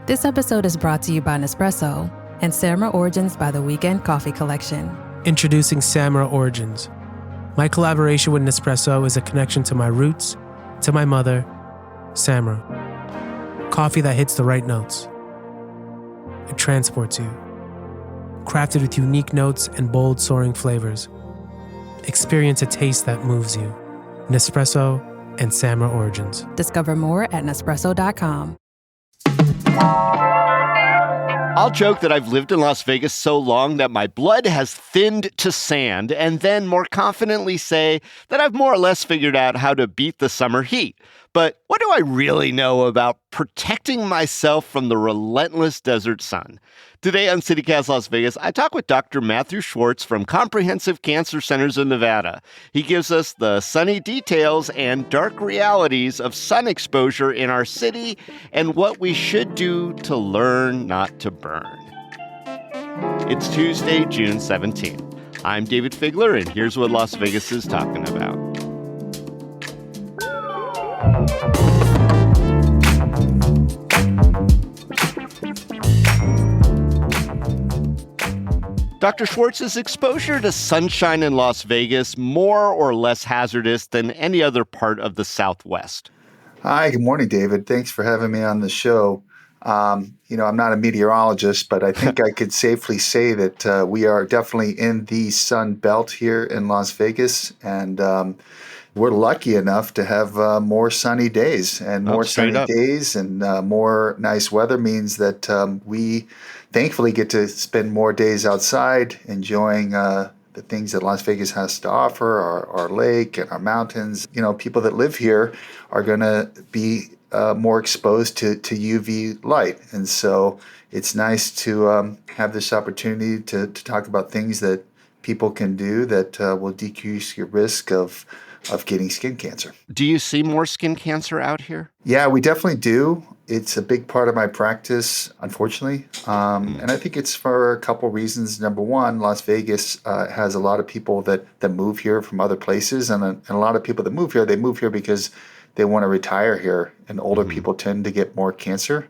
This episode is brought to you by Nespresso and Samra Origins by the Weekend Coffee Collection. Introducing Samra Origins. My collaboration with Nespresso is a connection to my roots, to my mother, Samra. Coffee that hits the right notes. It transports you. Crafted with unique notes and bold, soaring flavors. Experience a taste that moves you. Nespresso and Samra Origins. Discover more at Nespresso.com. I'll joke that I've lived in Las Vegas so long that my blood has thinned to sand, and then more confidently say that I've more or less figured out how to beat the summer heat. But what do I really know about protecting myself from the relentless desert sun? Today on CityCast Las Vegas, I talk with Dr. Matthew Schwartz from Comprehensive Cancer Centers of Nevada. He gives us the sunny details and dark realities of sun exposure in our city and what we should do to learn not to burn. It's Tuesday, June 17th. I'm David Figler, and here's what Las Vegas is talking about. Dr. Schwartz, is exposure to sunshine in Las Vegas more or less hazardous than any other part of the Southwest? Hi, good morning, David. Thanks for having me on the show. I'm not a meteorologist, but I think I could safely say that we are definitely in the sun belt here in Las Vegas, and we're lucky enough to have more sunny days, and more sunny days and more nice weather means that we thankfully get to spend more days outside enjoying the things that Las Vegas has to offer, our lake and our mountains. People that live here are going to be more exposed to UV light. And so it's nice to have this opportunity to talk about things that people can do that will decrease your risk of getting skin cancer. Do you see more skin cancer out here? Yeah, we definitely do. It's a big part of my practice, unfortunately. And I think it's for a couple reasons. Number one, Las Vegas has a lot of people that move here from other places. And a lot of people that move here, they move here because they want to retire here. And older people tend to get more cancer.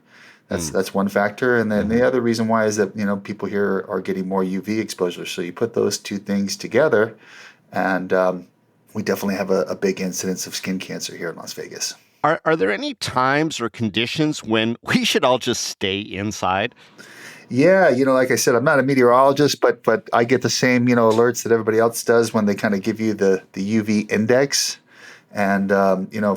That's one factor. And then the other reason why is that, people here are getting more UV exposure. So you put those two things together, and we definitely have a big incidence of skin cancer here in Las Vegas. Are there any times or conditions when we should all just stay inside? Yeah, like I said, I'm not a meteorologist, but I get the same, alerts that everybody else does when they kind of give you the UV index. And,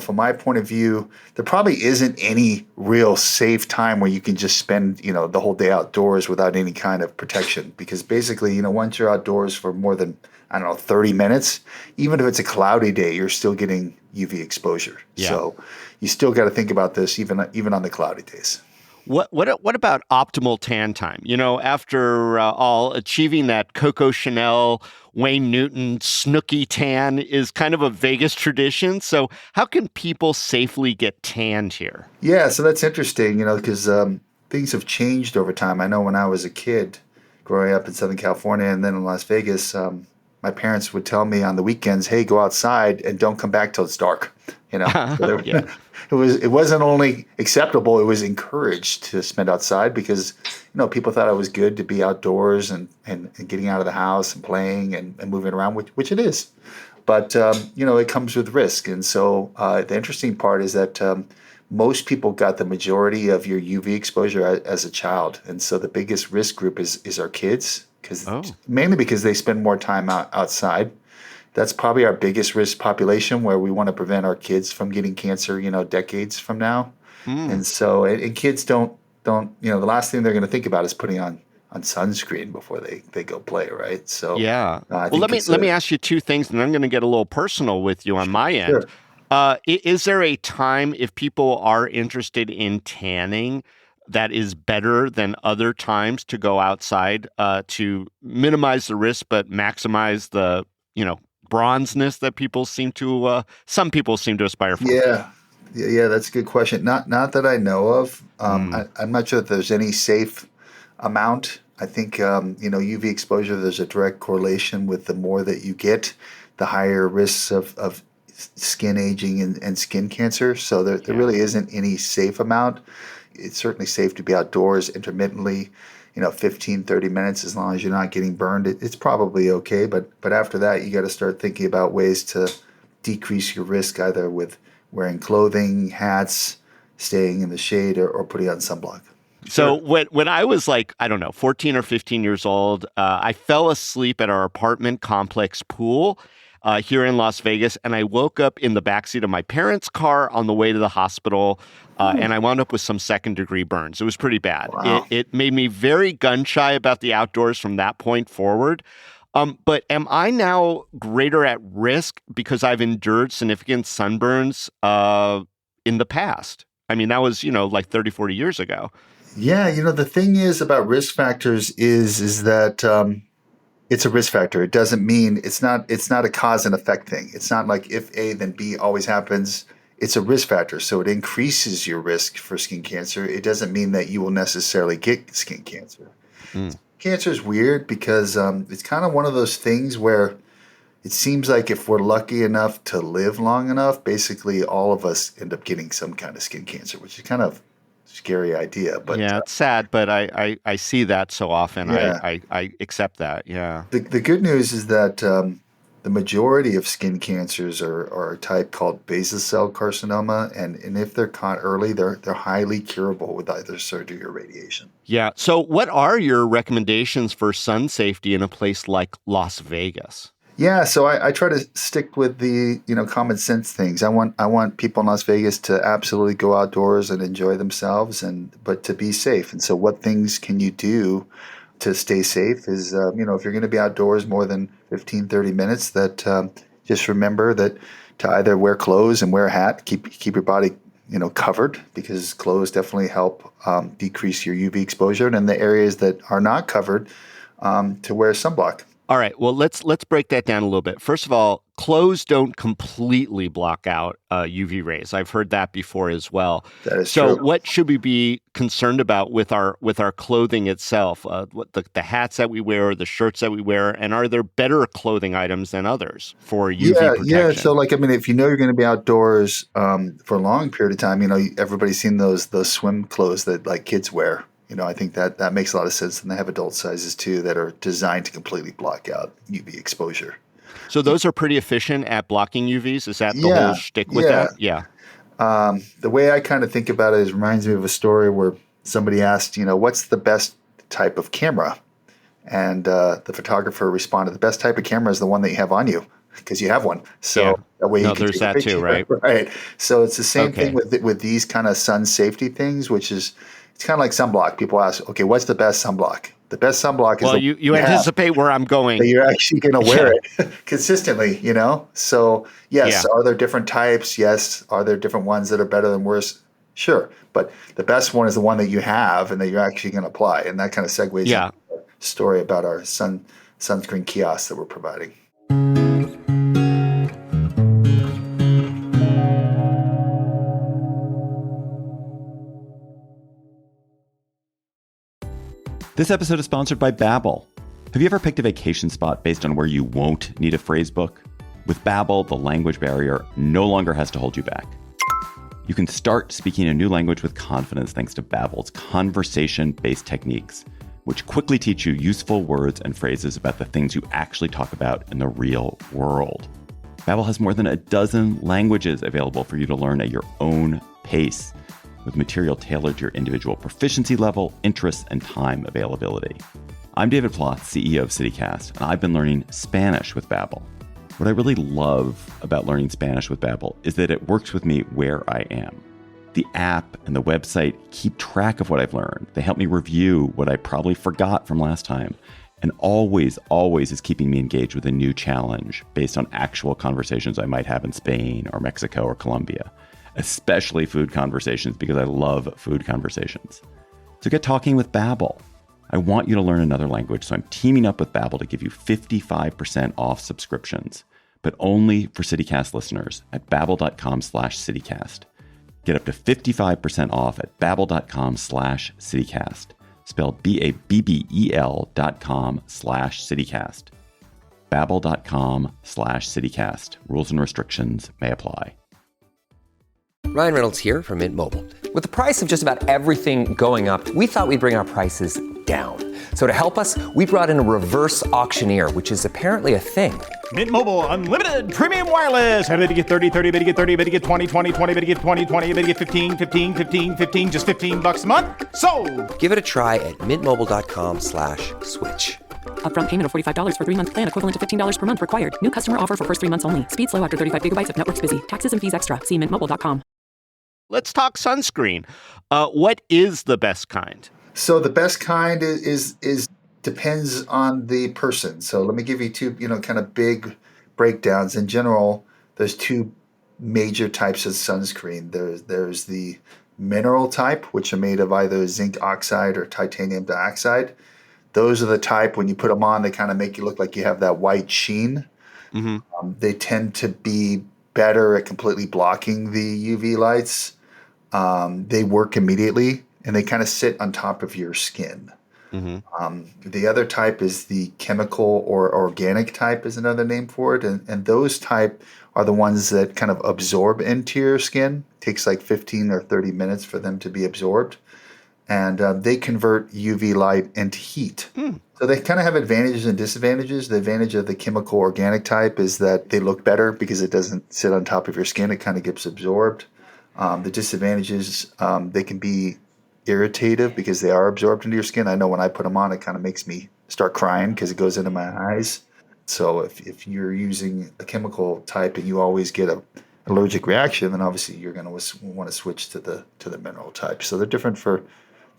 from my point of view, there probably isn't any real safe time where you can just spend, the whole day outdoors without any kind of protection. Because basically, once you're outdoors for more than 30 minutes, even if it's a cloudy day, you're still getting UV exposure. Yeah. So you still got to think about this even on the cloudy days. What about optimal tan time? After all, achieving that Coco Chanel, Wayne Newton, Snooki tan is kind of a Vegas tradition. So how can people safely get tanned here? Yeah, so that's interesting, because things have changed over time. I know when I was a kid growing up in Southern California and then in Las Vegas, my parents would tell me on the weekends, hey, go outside and don't come back till it's dark. Yeah. It wasn't only acceptable, it was encouraged to spend outside because, people thought it was good to be outdoors and getting out of the house and playing and moving around, which it is. But, it comes with risk. And so the interesting part is that most people got the majority of your UV exposure as a child. And so the biggest risk group is our kids, mainly because they spend more time outside. That's probably our biggest risk population where we want to prevent our kids from getting cancer, decades from now. And so, and kids don't, the last thing they're going to think about is putting on sunscreen before they go play, right? So yeah. Let me ask you two things, and I'm going to get a little personal with you on my end. Sure. Is there a time if people are interested in tanning that is better than other times to go outside to minimize the risk but maximize the bronzeness that some people seem to aspire for? Yeah, that's a good question. Not that I know of. I'm not sure if there's any safe amount. I think UV exposure, there's a direct correlation with the more that you get, the higher risks of skin aging and skin cancer. So there really isn't any safe amount. it's certainly safe to be outdoors intermittently, 15, 30 minutes, as long as you're not getting burned. It's probably okay. But after that, you got to start thinking about ways to decrease your risk, either with wearing clothing, hats, staying in the shade, or putting on sunblock. So when I was 14 or 15 years old, I fell asleep at our apartment complex pool here in Las Vegas, and I woke up in the backseat of my parents' car on the way to the hospital, and I wound up with some second-degree burns. It was pretty bad. Wow. It made me very gun-shy about the outdoors from that point forward. But am I now greater at risk because I've endured significant sunburns in the past? I mean, that was, 30, 40 years ago. Yeah, the thing is about risk factors is that it's a risk factor. It doesn't mean it's not a cause and effect thing. It's not like if A, then B always happens. It's a risk factor. So it increases your risk for skin cancer. It doesn't mean that you will necessarily get skin cancer. Cancer is weird because it's kind of one of those things where it seems like if we're lucky enough to live long enough, basically all of us end up getting some kind of skin cancer, which is kind of scary idea. But yeah, it's sad, but I see that so often. Yeah. I accept that. Yeah. The good news is that the majority of skin cancers are a type called basal cell carcinoma, and if they're caught early, they're highly curable with either surgery or radiation. Yeah. So what are your recommendations for sun safety in a place like Las Vegas? Yeah, so I try to stick with the common sense things. I want people in Las Vegas to absolutely go outdoors and enjoy themselves, but to be safe. And so, what things can you do to stay safe? Is if you're going to be outdoors more than 15, 30 minutes, that just remember that to either wear clothes and wear a hat, keep your body covered, because clothes definitely help decrease your UV exposure, and in the areas that are not covered, to wear sunblock. All right. Well, let's break that down a little bit. First of all, clothes don't completely block out UV rays. I've heard that before as well. That is so true. What should we be concerned about with our clothing itself? What the hats that we wear, the shirts that we wear, and are there better clothing items than others for UV protection? Yeah. So if you know you're going to be outdoors for a long period of time, everybody's seen those swim clothes that like kids wear. I think that makes a lot of sense. And they have adult sizes too that are designed to completely block out UV exposure. So those are pretty efficient at blocking UVs? Is that the whole shtick with that? Yeah. The way I kind of think about it reminds me of a story where somebody asked, what's the best type of camera? And the photographer responded, the best type of camera is the one that you have on you, because you have one. So that way you can there's take a that picture, too, right? Right. So it's the same thing with these kind of sun safety things, which is, it's kind of like sunblock. People ask, okay, what's the best sunblock? The best sunblock is well, you anticipate where I'm going. That you're actually going to wear it consistently, So yes, are there different types? Yes. Are there different ones that are better than worse? Sure. But the best one is the one that you have and that you're actually going to apply. And that kind of segues into the story about our sunscreen kiosks that we're providing. This episode is sponsored by Babbel. Have you ever picked a vacation spot based on where you won't need a phrase book? With Babbel, the language barrier no longer has to hold you back. You can start speaking a new language with confidence thanks to Babbel's conversation-based techniques, which quickly teach you useful words and phrases about the things you actually talk about in the real world. Babbel has more than a dozen languages available for you to learn at your own pace, with material tailored to your individual proficiency level, interests, and time availability. I'm David Ploth, CEO of CityCast, and I've been learning Spanish with Babbel. What I really love about learning Spanish with Babbel is that it works with me where I am. The app and the website keep track of what I've learned. They help me review what I probably forgot from last time, and always is keeping me engaged with a new challenge based on actual conversations I might have in Spain or Mexico or Colombia. Especially food conversations, because I love food conversations. So get talking with Babbel. I want you to learn another language, so I'm teaming up with Babbel to give you 55% off subscriptions, but only for CityCast listeners at babbel.com/CityCast. Get up to 55% off at babbel.com/CityCast. Spelled BABBEL.com/CityCast. Babbel.com/CityCast. Rules and restrictions may apply. Ryan Reynolds here from Mint Mobile. With the price of just about everything going up, we thought we'd bring our prices down. So to help us, we brought in a reverse auctioneer, which is apparently a thing. Mint Mobile Unlimited Premium Wireless. How to get 30, 30, bit to get 30, bit to get 20, 20, 20, bit to get 20, 20, bit to get 15, 15, 15, 15, just $15 a month? Sold! Give it a try at mintmobile.com/switch. Upfront payment of $45 for 3-month plan, equivalent to $15 per month required. New customer offer for first 3 months only. Speed slow after 35 gigabytes if network's busy. Taxes and fees extra. See mintmobile.com. Let's talk sunscreen. What is the best kind? So the best kind is depends on the person. So let me give you two, kind of big breakdowns. In general, there's two major types of sunscreen. There's the mineral type, which are made of either zinc oxide or titanium dioxide. Those are the type, when you put them on, they kind of make you look like you have that white sheen. Mm-hmm. They tend to be better at completely blocking the UV lights. They work immediately, and they kind of sit on top of your skin. Mm-hmm. The other type is the chemical or organic type is another name for it. And those type are the ones that kind of absorb into your skin. It takes like 15 or 30 minutes for them to be absorbed. And they convert UV light into heat. So they kind of have advantages and disadvantages. The advantage of the chemical organic type is that they look better because it doesn't sit on top of your skin. It kind of gets absorbed. The disadvantages, they can be irritative because they are absorbed into your skin. I know when I put them on, it kind of makes me start crying because it goes into my eyes. So if you're using a chemical type and you always get an allergic reaction, then obviously you're going to want to switch to the mineral type. So they're different for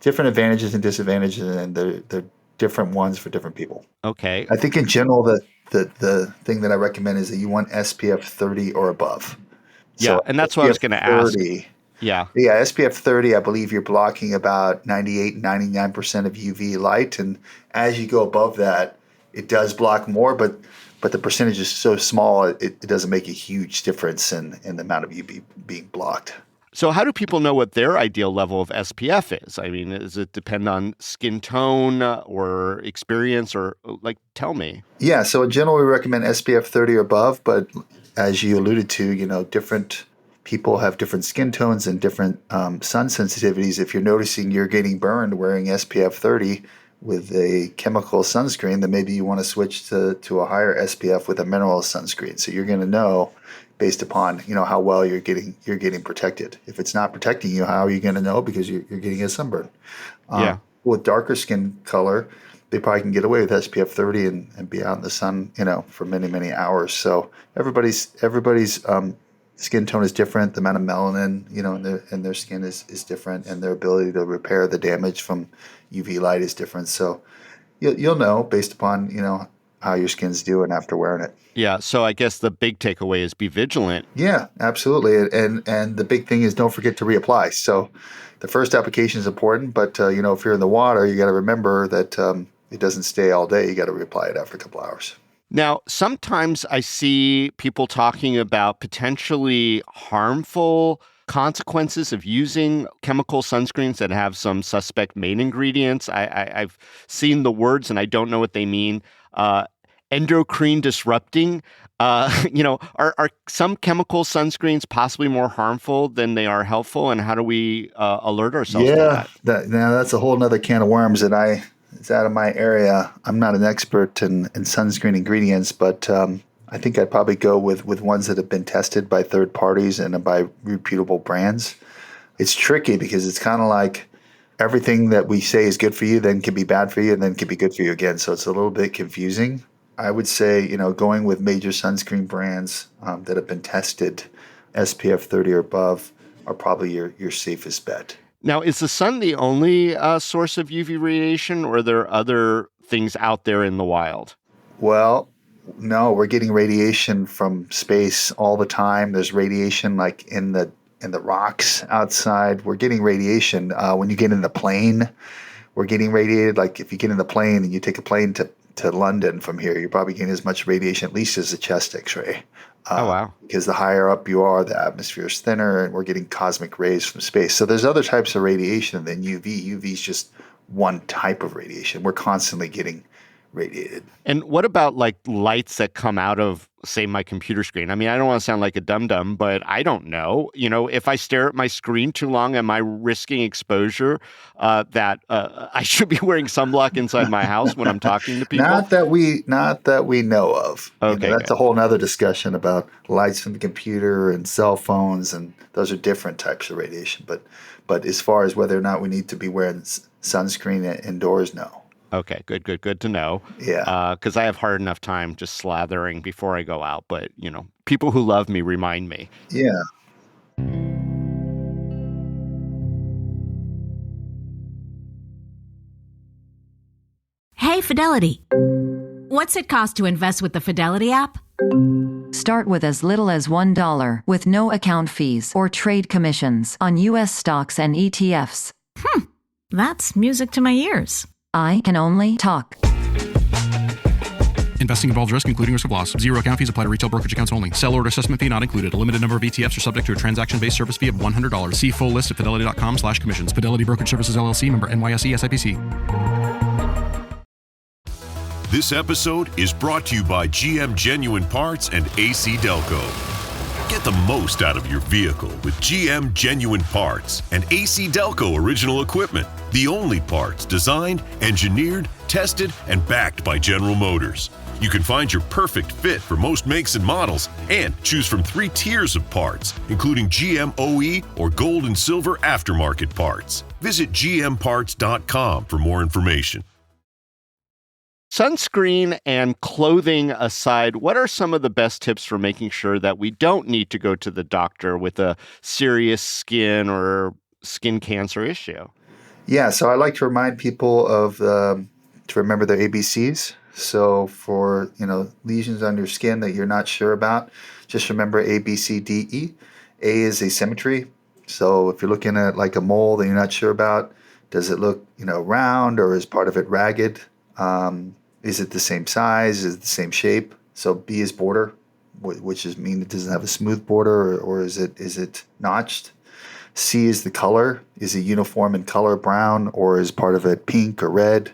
different advantages and disadvantages, and they're different ones for different people. Okay. I think in general, the thing that I recommend is that you want SPF 30 or above. Yeah, So and that's what I was going to ask. Yeah. Yeah, SPF 30, I believe you're blocking about 98, 99% of UV light. And as you go above that, it does block more, but the percentage is so small, it doesn't make a huge difference in the amount of UV being blocked. So how do people know what their ideal level of SPF is? I mean, does it depend on skin tone or experience, or tell me? Yeah, so in general, we recommend SPF 30 or above, but as you alluded to, different people have different skin tones and different sun sensitivities. If you're noticing you're getting burned wearing SPF 30 with a chemical sunscreen, then maybe you want to switch to a higher SPF with a mineral sunscreen. So you're going to know based upon how well you're getting protected. If it's not protecting you, how are you going to know? Because you're getting a sunburn. With darker skin color, they probably can get away with SPF 30 and be out in the sun, for many, many hours. So everybody's skin tone is different. The amount of melanin, in their skin is different, and their ability to repair the damage from UV light is different. So you'll know based upon, how your skin's doing after wearing it. Yeah. So I guess the big takeaway is be vigilant. Yeah, absolutely. And the big thing is don't forget to reapply. So the first application is important, but, if you're in the water, you got to remember that it doesn't stay all day. You got to reapply it after a couple hours. Now, sometimes I see people talking about potentially harmful consequences of using chemical sunscreens that have some suspect main ingredients. I've seen the words and I don't know what they mean. Endocrine disrupting. Are some chemical sunscreens possibly more harmful than they are helpful? And how do we alert ourselves to that? Now that's a whole nother can of worms that it's out of my area. I'm not an expert in sunscreen ingredients, but I think I'd probably go with ones that have been tested by third parties and by reputable brands. It's tricky because it's kind of like everything that we say is good for you then can be bad for you and then can be good for you again. So it's a little bit confusing. I would say, going with major sunscreen brands that have been tested, SPF 30 or above, are probably your safest bet. Now, is the sun the only source of UV radiation, or are there other things out there in the wild? Well, no, we're getting radiation from space all the time. There's radiation like in the rocks outside. We're getting radiation when you get in the plane. We're getting radiated. Like if you get in the plane and you take a plane to London from here, you're probably getting as much radiation, at least as a chest X-ray. Oh, wow. Because the higher up you are, the atmosphere is thinner, and we're getting cosmic rays from space. So there's other types of radiation than UV. UV is just one type of radiation. We're constantly getting radiated. And what about like lights that come out of say, my computer screen. I mean, I don't want to sound like a dum-dum, but I don't know. If I stare at my screen too long, am I risking exposure that I should be wearing sunblock inside my house when I'm talking to people? Not that we know of. Okay, that's good. a whole nother discussion about lights from the computer and cell phones, and those are different types of radiation. But as far as whether or not we need to be wearing sunscreen indoors, no. Okay, good to know. Yeah. Because I have hard enough time just slathering before I go out. But, people who love me remind me. Yeah. Hey, Fidelity. What's it cost to invest with the Fidelity app? Start with as little as $1 with no account fees or trade commissions on U.S. stocks and ETFs. That's music to my ears. I can only talk. Investing involves risk, including risk of loss. Zero account fees apply to retail brokerage accounts only. Sell order assessment fee not included. A limited number of ETFs are subject to a transaction-based service fee of $100. See full list at fidelity.com/commissions. Fidelity Brokerage Services, LLC, member NYSE, SIPC. This episode is brought to you by GM Genuine Parts and AC Delco. Get the most out of your vehicle with GM Genuine Parts and AC Delco original equipment. The only parts designed, engineered, tested, and backed by General Motors. You can find your perfect fit for most makes and models and choose from 3 tiers of parts, including GM OE or gold and silver aftermarket parts. Visit gmparts.com for more information. Sunscreen and clothing aside, what are some of the best tips for making sure that we don't need to go to the doctor with a serious skin or skin cancer issue? Yeah, so I like to remind people to remember their ABCs. So for lesions on your skin that you're not sure about, just remember A, B, C, D, E. A is asymmetry. So if you're looking at like a mole that you're not sure about, does it look round or is part of it ragged? Is it the same size? Is it the same shape? So B is border, which is mean it doesn't have a smooth border, or is it notched? C is the color. Is it uniform in color, brown, or is part of it pink or red?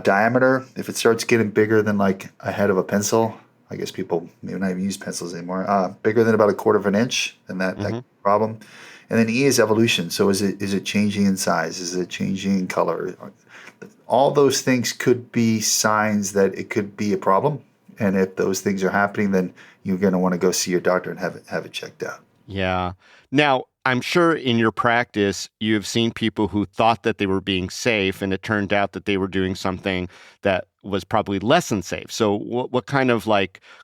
Diameter, if it starts getting bigger than like a head of a pencil, I guess people maybe not even use pencils anymore, bigger than about 1/4 of an inch, then that problem. And then E is evolution. So is it changing in size? Is it changing in color? All those things could be signs that it could be a problem. And if those things are happening, then you're going to want to go see your doctor and have it checked out. Yeah. Now, I'm sure in your practice, you've seen people who thought that they were being safe, and it turned out that they were doing something that was probably less than safe. So what kind of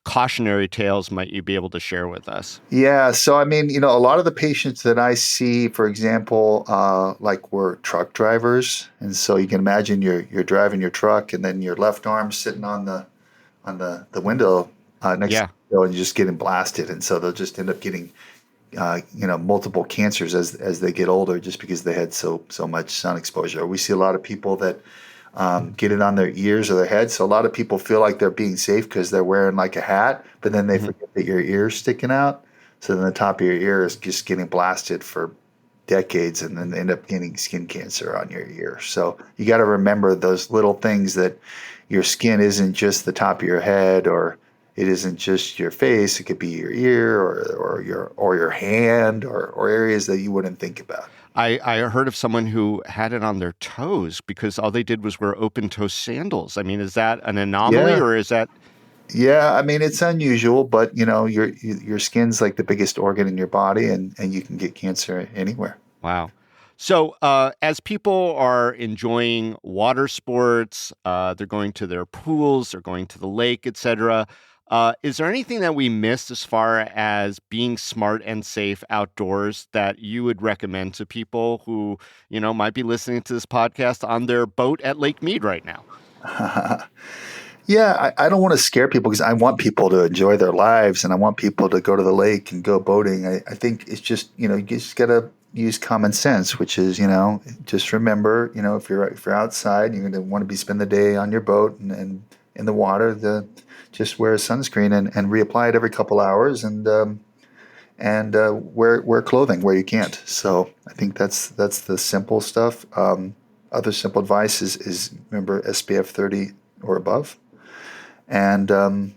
cautionary tales might you be able to share with us? Yeah. So, I mean, a lot of the patients that I see, for example, were truck drivers. And so you can imagine you're driving your truck and then your left arm sitting on the window next to you, and you're just getting blasted. And so they'll just end up getting multiple cancers as they get older, just because they had so much sun exposure. We see a lot of people that get it on their ears or their heads. So a lot of people feel like they're being safe because they're wearing like a hat, but then they forget that your ear's sticking out. So then the top of your ear is just getting blasted for decades, and then end up getting skin cancer on your ear. So you got to remember those little things, that your skin isn't just the top of your head, or it isn't just your face. It could be your ear or your hand or areas that you wouldn't think about. I heard of someone who had it on their toes because all they did was wear open-toe sandals. I mean, is that an anomaly or is that? Yeah, I mean, it's unusual, but your skin's like the biggest organ in your body, and you can get cancer anywhere. Wow. So as people are enjoying water sports, they're going to their pools, they're going to the lake, etc. Is there anything that we missed as far as being smart and safe outdoors that you would recommend to people who, might be listening to this podcast on their boat at Lake Mead right now? Yeah, I don't want to scare people, because I want people to enjoy their lives, and I want people to go to the lake and go boating. I think it's just, you just got to use common sense, which is, just remember, if you're outside, you're going to want to be spend the day on your boat and in the water, just wear sunscreen and reapply it every couple hours, and wear clothing where you can't. So I think that's the simple stuff. Other simple advice is remember SPF 30 or above. And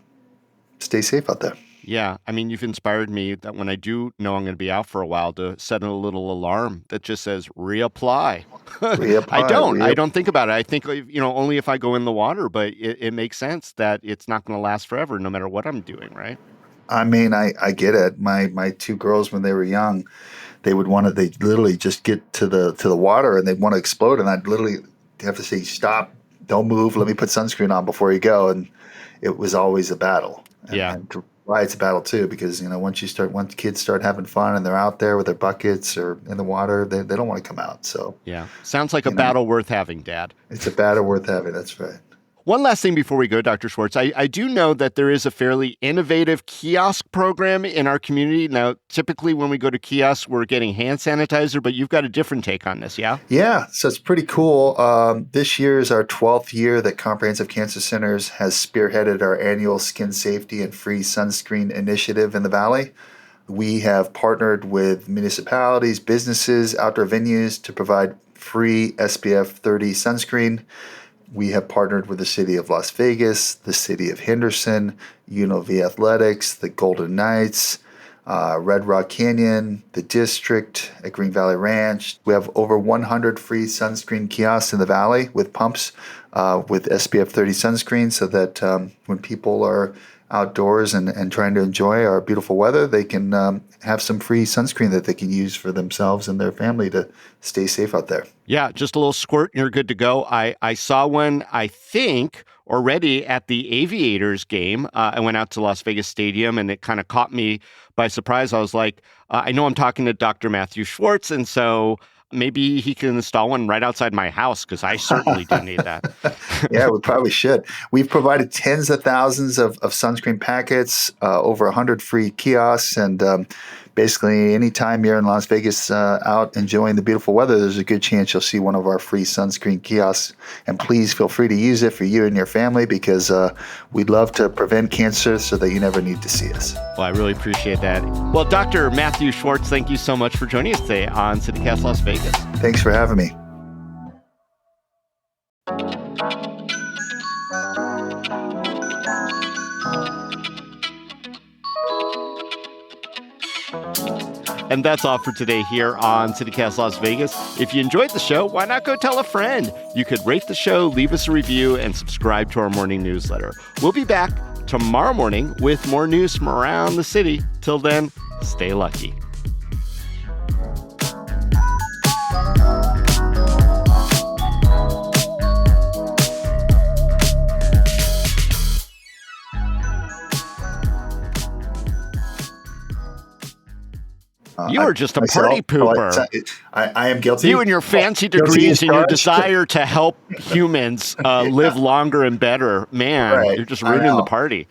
stay safe out there. Yeah, I mean, you've inspired me that when I do know I'm going to be out for a while to set a little alarm that just says reapply. I don't think about it. I think, only if I go in the water, but it makes sense that it's not going to last forever no matter what I'm doing, right? I mean, I get it. My two girls, when they were young, they literally just get to the water and they'd want to explode. And I'd literally have to say, stop, don't move, let me put sunscreen on before you go. And it was always a battle. And why it's a battle too, because once kids start having fun and they're out there with their buckets or in the water, they don't want to come out. So yeah, sounds like a battle worth having, Dad. It's a battle worth having. That's right. One last thing before we go, Dr. Schwartz. I do know that there is a fairly innovative kiosk program in our community. Now, typically when we go to kiosks, we're getting hand sanitizer, but you've got a different take on this, yeah? Yeah, so it's pretty cool. This year is our 12th year that Comprehensive Cancer Centers has spearheaded our annual skin safety and free sunscreen initiative in the Valley. We have partnered with municipalities, businesses, outdoor venues to provide free SPF 30 sunscreen. We have partnered with the city of Las Vegas, the city of Henderson, UNLV Athletics, the Golden Knights, Red Rock Canyon, the district at Green Valley Ranch. We have over 100 free sunscreen kiosks in the valley with pumps with SPF 30 sunscreen so that when people are outdoors and trying to enjoy our beautiful weather, they can have some free sunscreen that they can use for themselves and their family to stay safe out there. Yeah, just a little squirt and you're good to go. I saw one, I think, already at the Aviators game. I went out to Las Vegas Stadium and it kind of caught me by surprise. I was like, I know I'm talking to Dr. Matthew Schwartz, and so maybe he can install one right outside my house because I certainly do need that. Yeah, we probably should. We've provided tens of thousands of sunscreen packets, over 100 free kiosks, and basically anytime you're in Las Vegas out enjoying the beautiful weather, there's a good chance you'll see one of our free sunscreen kiosks. And please feel free to use it for you and your family because we'd love to prevent cancer so that you never need to see us. Well, I really appreciate that. Well, Dr. Matthew Schwartz, thank you so much for joining us today on CityCast Las Vegas. Thanks for having me. And that's all for today here on CityCast Las Vegas. If you enjoyed the show, why not go tell a friend? You could rate the show, leave us a review, and subscribe to our morning newsletter. We'll be back tomorrow morning with more news from around the city. Till then, stay lucky. You are just a party pooper. I am guilty. You and your fancy degrees and your desire to help humans live longer and better. Man, you're just ruining the party.